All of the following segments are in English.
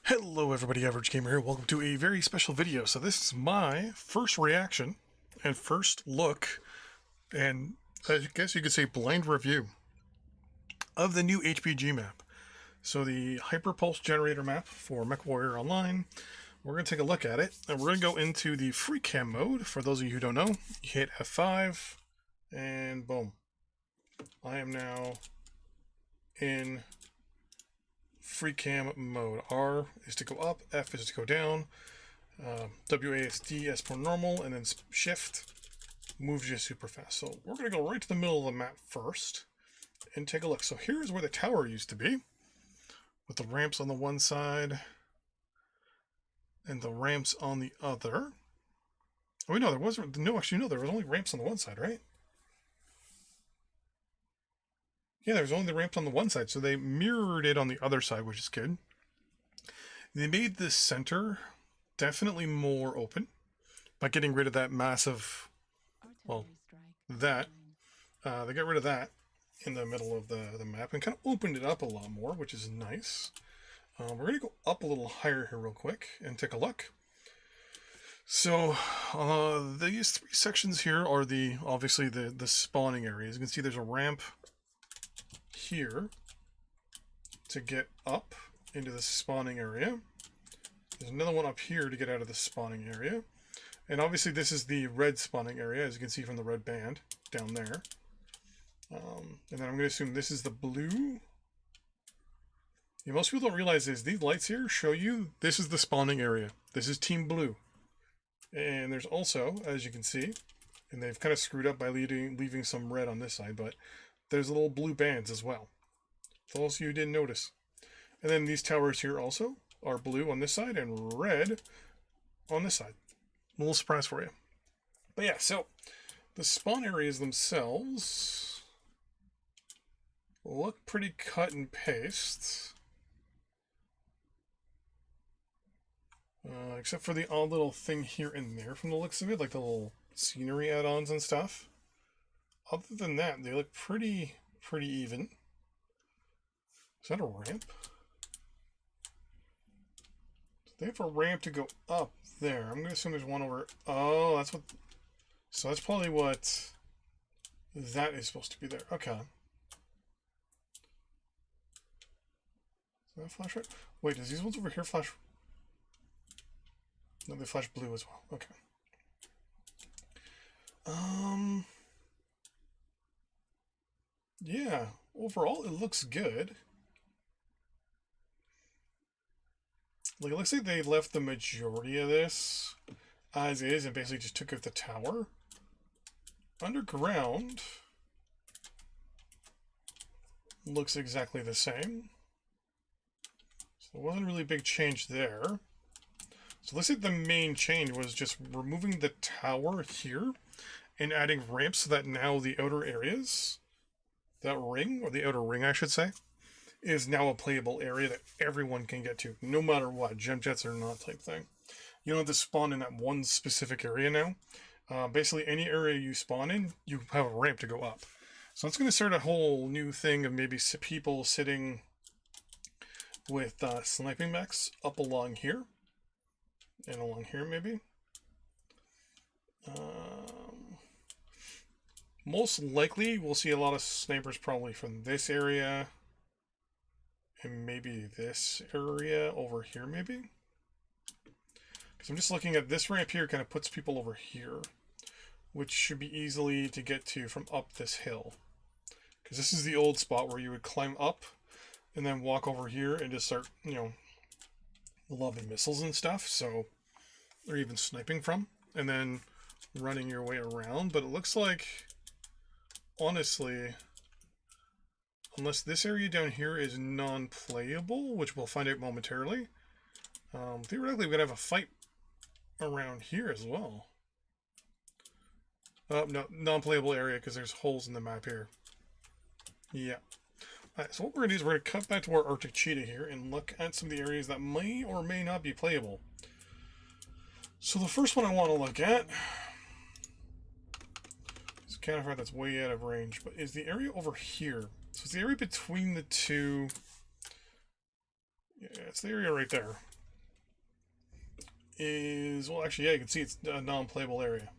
Hello everybody, Average Gamer here. Welcome to a very special video. So this is my first reaction and first look, and I guess you could say blind review of the new HPG map. So the Hyperpulse Generator map for Mechwarrior Online. We're going to take a look at it, and we're going to go into the free cam mode. For those of you who don't know, you hit F5, and boom. I am now in free cam mode. R is to go up, F is to go down, WASD as per normal, and then shift moves you super fast. So we're going to go right to the middle of the map first and take a look. So here's where the tower used to be, with the ramps on the one side and the ramps on the other. Oh, no, there wasn't. No, actually, no, there was only ramps on the one side, right? Yeah, there was only the ramps on the one side, so they mirrored it on the other side, which is good. They made the center definitely more open by getting rid of that massive, well, that. They got rid of that in the middle of the map and kind of opened it up a lot more, which is nice. We're going to go up a little higher here real quick and take a look. So these three sections here are obviously the spawning areas. You can see there's a ramp here to get up into the spawning area. There's another one up here to get out of the spawning area. And obviously this is the red spawning area, as you can see from the red band down there. And then I'm going to assume this is the blue. Yeah, most people don't realize is these lights here show you this is the spawning area. This is Team Blue. And there's also, as you can see, and they've kind of screwed up by leaving some red on this side, but there's little blue bands as well. For those of you who didn't notice. And then these towers here also are blue on this side and red on this side. A little surprise for you. But yeah, so the spawn areas themselves look pretty cut and paste. Except for the odd little thing here and there from the looks of it, like the little scenery add-ons and stuff. Other than that, they look pretty even. Is that a ramp? They have a ramp to go up there. I'm going to assume there's one over... Oh, that's what... So that's probably what that is supposed to be there. Okay. Is that flash red? Wait, does these ones over here flash... No, they flash blue as well. Okay. Yeah, overall it looks good. Like, it looks like they left the majority of this as is and basically just took out the tower. Underground looks exactly the same. So there wasn't really a big change there. So it looks like the main change was just removing the tower here and adding ramps so that now the outer areas, that ring, or the outer ring I should say, is now a playable area that everyone can get to, no matter what, gem jets or not type thing. You don't have to spawn in that one specific area now. Basically, any area you spawn in, you have a ramp to go up. So it's going to start a whole new thing of maybe people sitting with sniping mechs up along here. And along here, maybe. Most likely, we'll see a lot of snipers probably from this area. And maybe this area over here, maybe. Because I'm just looking at this ramp here, kind of puts people over here. Which should be easily to get to from up this hill. Because this is the old spot where you would climb up and then walk over here and just start, you know, lobbing missiles and stuff. So, or even sniping from. And then running your way around. But it looks like, honestly, unless this area down here is non-playable, which we'll find out momentarily, theoretically we're going to have a fight around here as well. No, non-playable area because there's holes in the map here. Yeah. Alright, so what we're going to do is we're going to cut back to our Arctic Cheetah here and look at some of the areas that may or may not be playable. So the first one I want to look at, it's a counterfeit that's way out of range, but is the area over here. So it's the area between the two. Yeah, Yeah, it's the area right there. Well, actually, yeah, you can see it's a non-playable area.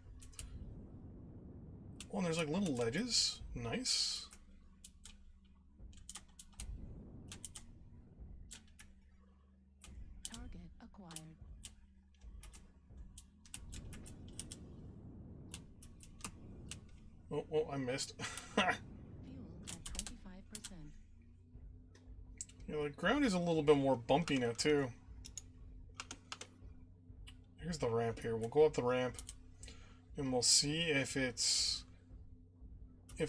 Oh, and there's like little ledges. Nice. Target acquired. Oh, I missed. Fuel at 25%. Yeah, the ground is a little bit more bumpy now, too. Here's the ramp here. We'll go up the ramp, and we'll see if it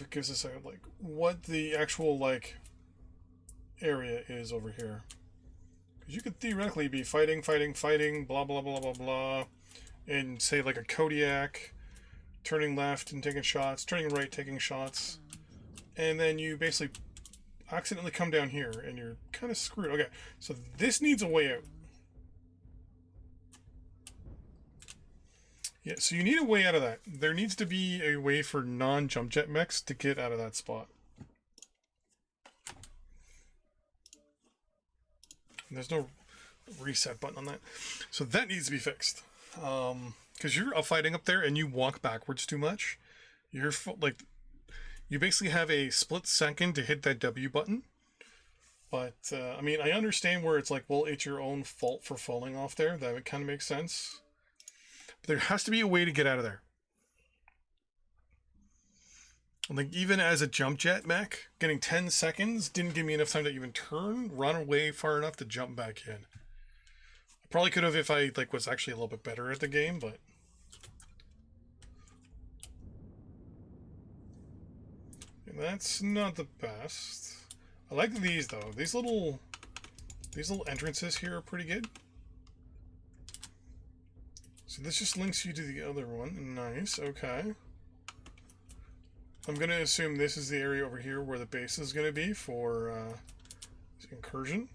gives us like what the actual like area is over here. Because you could theoretically be fighting, blah blah blah blah blah, and say like a Kodiak, turning left and taking shots, turning right, taking shots, and then you basically accidentally come down here and you're kind of screwed. Okay, so this needs a way out. Yeah, so you need a way out of that. There needs to be a way for non-jump jet mechs to get out of that spot. And there's no reset button on that. So that needs to be fixed. Because you're fighting up there and you walk backwards too much. You're like, you basically have a split second to hit that W button. But, I mean, I understand where it's like, well, it's your own fault for falling off there. That would kind of make sense. There has to be a way to get out of there. Like, even as a jump jet mech, getting 10 seconds didn't give me enough time to even turn, run away far enough to jump back in. I probably could have if I like was actually a little bit better at the game, but that's not the best. I like these though. These little entrances here are pretty good. So this just links you to the other one. Nice, okay. I'm going to assume this is the area over here where the base is going to be for incursion.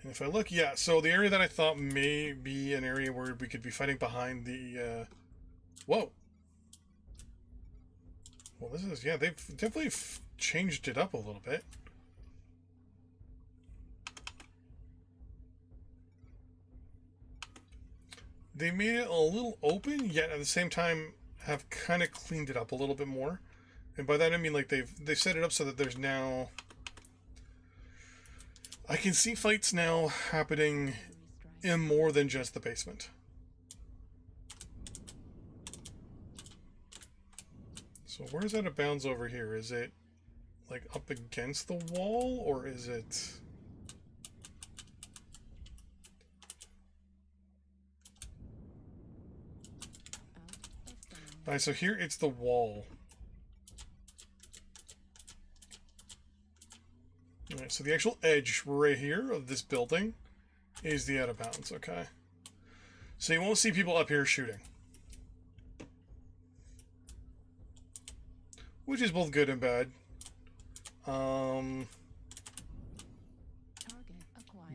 And if I look, yeah, so the area that I thought may be an area where we could be fighting behind the... whoa! Well, this is, yeah, they've definitely changed it up a little bit. They made it a little open, yet at the same time have kind of cleaned it up a little bit more. And by that I mean like they've set it up so that there's now... I can see fights now happening in more than just the basement. So where's that it bounds over here? Is it like up against the wall or is it... Alright, so here it's the wall. Alright, so the actual edge right here of this building is the out of bounds, okay? So you won't see people up here shooting. Which is both good and bad.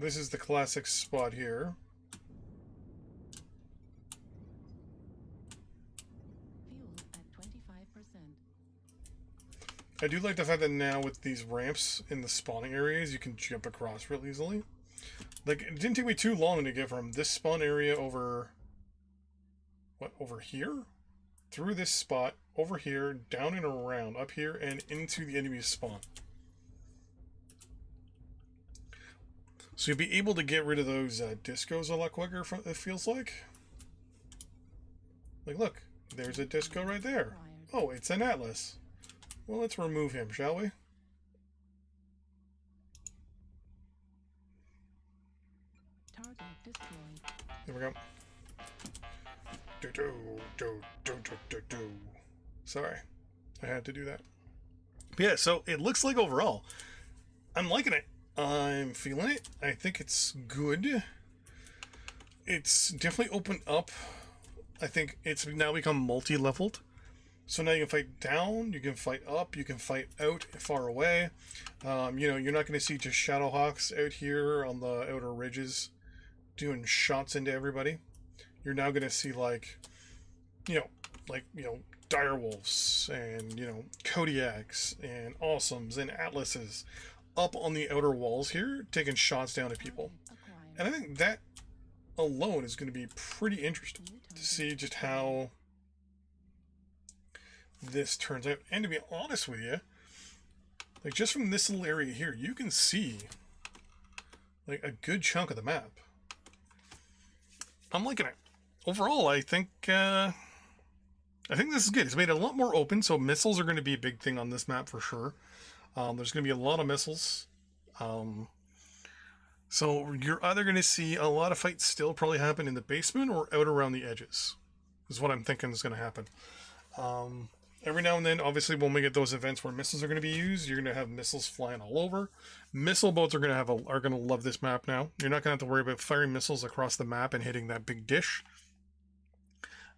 This is the classic spot here. I do like the fact that now with these ramps in the spawning areas, you can jump across real easily. Like, it didn't take me too long to get from this spawn area over... What, over here? Through this spot, over here, down and around, up here, and into the enemy's spawn. So you'll be able to get rid of those discos a lot quicker, it feels like. Like, look, there's a disco right there. Oh, it's an Atlas. Well, let's remove him, shall we? Target destroyed. There we go. Sorry, I had to do that. But yeah, so it looks like overall, I'm liking it. I'm feeling it. I think it's good. It's definitely opened up. I think it's now become multi-leveled. So now you can fight down, you can fight up, you can fight out far away. You know, you're not going to see just Shadowhawks out here on the outer ridges doing shots into everybody. You're now going to see like direwolves and, Kodiaks and awesomes and atlases up on the outer walls here, taking shots down at people. And I think that alone is going to be pretty interesting to see just how this turns out. And to be honest with you, like just from this little area here, you can see like a good chunk of the map. I'm liking it. Overall, I think this is good. It's made it a lot more open, so missiles are going to be a big thing on this map for sure. There's going to be a lot of missiles. So you're either going to see a lot of fights still probably happen in the basement or out around the edges, is what I'm thinking is going to happen. Every now and then, obviously, when we get those events where missiles are going to be used, you're going to have missiles flying all over. Missile boats are going to love this map now. You're not going to have to worry about firing missiles across the map and hitting that big dish.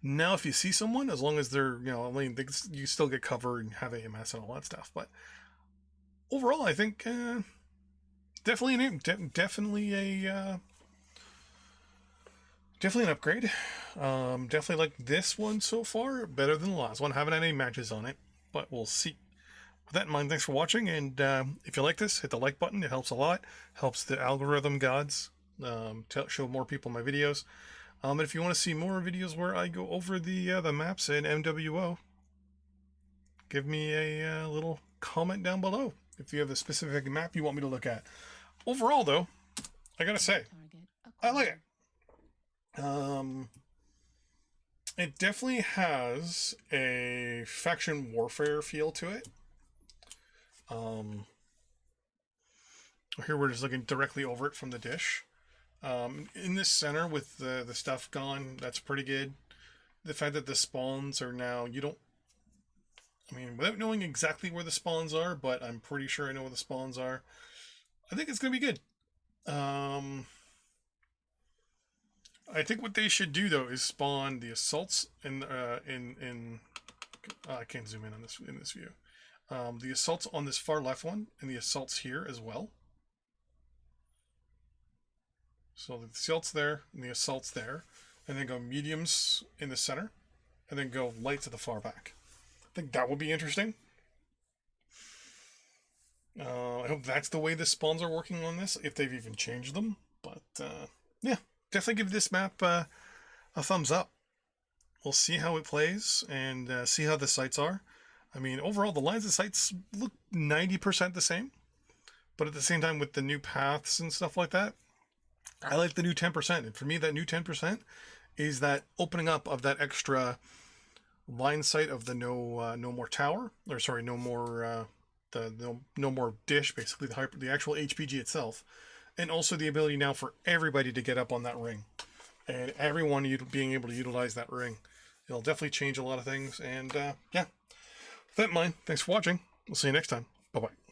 Now, if you see someone, as long as they're, you still get cover and have AMS and all that stuff. But overall, I think definitely an upgrade. Definitely like this one so far, better than the last one. Haven't had any matches on it, but we'll see. With that in mind, thanks for watching, and if you like this, hit the like button. It helps a lot. Helps the algorithm gods show more people my videos. And if you want to see more videos where I go over the maps in MWO, give me a little comment down below if you have a specific map you want me to look at. Overall, though, I gotta say, I like it. It definitely has a faction warfare feel to it. Here we're just looking directly over it from the dish. In this center with the stuff gone, that's pretty good. The fact that the spawns are now, without knowing exactly where the spawns are, but I'm pretty sure I know where the spawns are. I think it's going to be good. I think what they should do though is spawn the assaults in I can't zoom in on this view. The assaults on this far left one and the assaults here as well. So the assaults there and the assaults there, and then go mediums in the center, and then go lights at the far back. I think that would be interesting. I hope that's the way the spawns are working on this, if they've even changed them. But yeah, definitely give this map a thumbs up. We'll see how it plays and see how the sites are. Overall, the lines of sights look 90% the same, but at the same time, with the new paths and stuff like that, I like the new 10%. And for me, that new 10% is that opening up of that extra line sight of the no more tower, or sorry, no more no more dish, basically the actual HPG itself, and also the ability now for everybody to get up on that ring, and everyone being able to utilize that ring. It'll definitely change a lot of things. And yeah, with that in mind, thanks for watching. We'll see you next time. Bye bye.